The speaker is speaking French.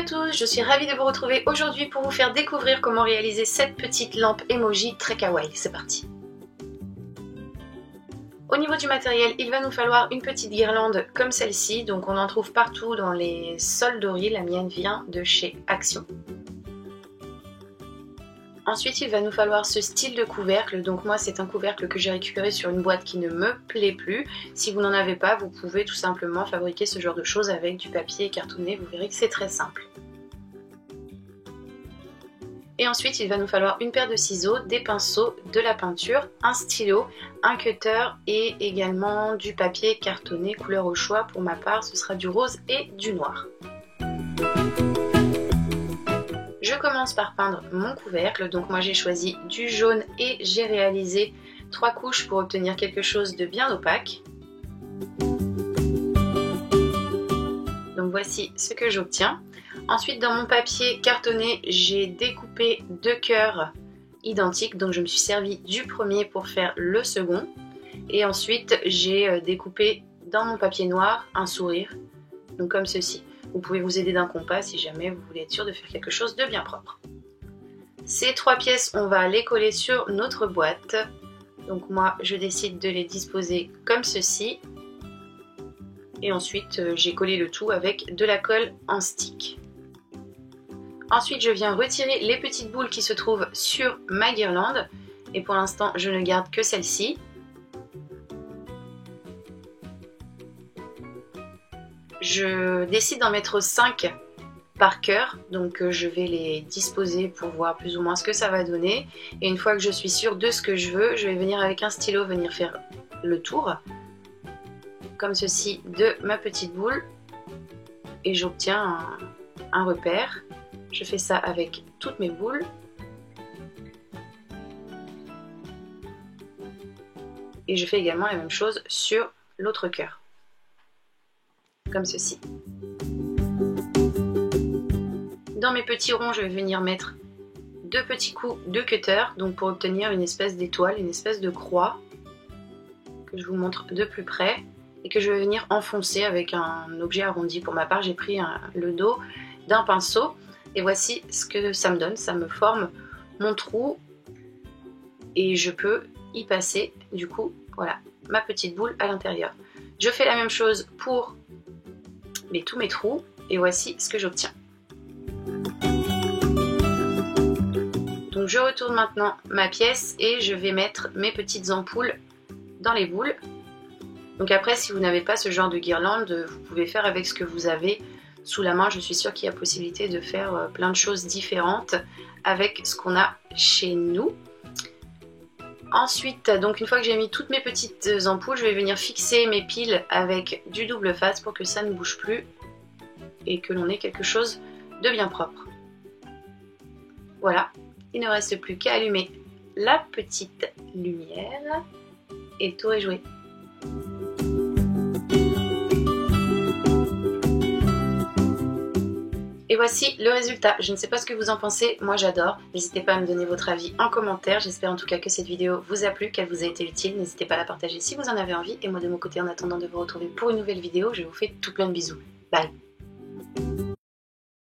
tous, je suis ravie de vous retrouver aujourd'hui pour vous faire découvrir comment réaliser cette petite lampe emoji très kawaii. C'est parti. Au niveau du matériel, il va nous falloir une petite guirlande comme celle-ci, donc on en trouve partout dans les solderies, la mienne vient de chez Action. Ensuite, il va nous falloir ce style de couvercle, donc moi c'est un couvercle que j'ai récupéré sur une boîte qui ne me plaît plus. Si vous n'en avez pas, vous pouvez tout simplement fabriquer ce genre de choses avec du papier cartonné, vous verrez que c'est très simple. Et ensuite, il va nous falloir une paire de ciseaux, des pinceaux, de la peinture, un stylo, un cutter et également du papier cartonné couleur au choix. Pour ma part, ce sera du rose et du noir. Je commence par peindre mon couvercle, donc moi j'ai choisi du jaune et j'ai réalisé 3 couches pour obtenir quelque chose de bien opaque. Donc voici ce que j'obtiens. Ensuite dans mon papier cartonné, j'ai découpé 2 cœurs identiques, donc je me suis servi du premier pour faire le second. Et ensuite j'ai découpé dans mon papier noir un sourire, donc comme ceci. Vous pouvez vous aider d'un compas si jamais vous voulez être sûr de faire quelque chose de bien propre. Ces 3 pièces, on va les coller sur notre boîte. Donc moi, je décide de les disposer comme ceci. Et ensuite, j'ai collé le tout avec de la colle en stick. Ensuite, je viens retirer les petites boules qui se trouvent sur ma guirlande. Et pour l'instant, je ne garde que celle-ci. Je décide d'en mettre 5 par cœur, donc je vais les disposer pour voir plus ou moins ce que ça va donner. Et une fois que je suis sûre de ce que je veux, je vais venir avec un stylo venir faire le tour, comme ceci, de ma petite boule. Et j'obtiens un repère. Je fais ça avec toutes mes boules. Et je fais également la même chose sur l'autre cœur. Comme ceci. Dans mes petits ronds, je vais venir mettre 2 petits coups de cutter, donc pour obtenir une espèce d'étoile, une espèce de croix, que je vous montre de plus près, et que je vais venir enfoncer avec un objet arrondi. Pour ma part, j'ai pris le dos d'un pinceau, et voici ce que ça me donne. Ça me forme mon trou, et je peux y passer, du coup, voilà, ma petite boule à l'intérieur. Je fais la même chose pour tous mes trous et voici ce que j'obtiens. Donc je retourne maintenant ma pièce et je vais mettre mes petites ampoules dans les boules. Donc après, si vous n'avez pas ce genre de guirlande, vous pouvez faire avec ce que vous avez sous la main. Je suis sûre qu'il y a possibilité de faire plein de choses différentes avec ce qu'on a chez nous. Ensuite, donc une fois que j'ai mis toutes mes petites ampoules, je vais venir fixer mes piles avec du double face pour que ça ne bouge plus et que l'on ait quelque chose de bien propre. Voilà, il ne reste plus qu'à allumer la petite lumière et le tour est joué. Et voici le résultat. Je ne sais pas ce que vous en pensez, moi j'adore. N'hésitez pas à me donner votre avis en commentaire. J'espère en tout cas que cette vidéo vous a plu, qu'elle vous a été utile. N'hésitez pas à la partager si vous en avez envie. Et moi de mon côté, en attendant de vous retrouver pour une nouvelle vidéo, je vous fais tout plein de bisous. Bye!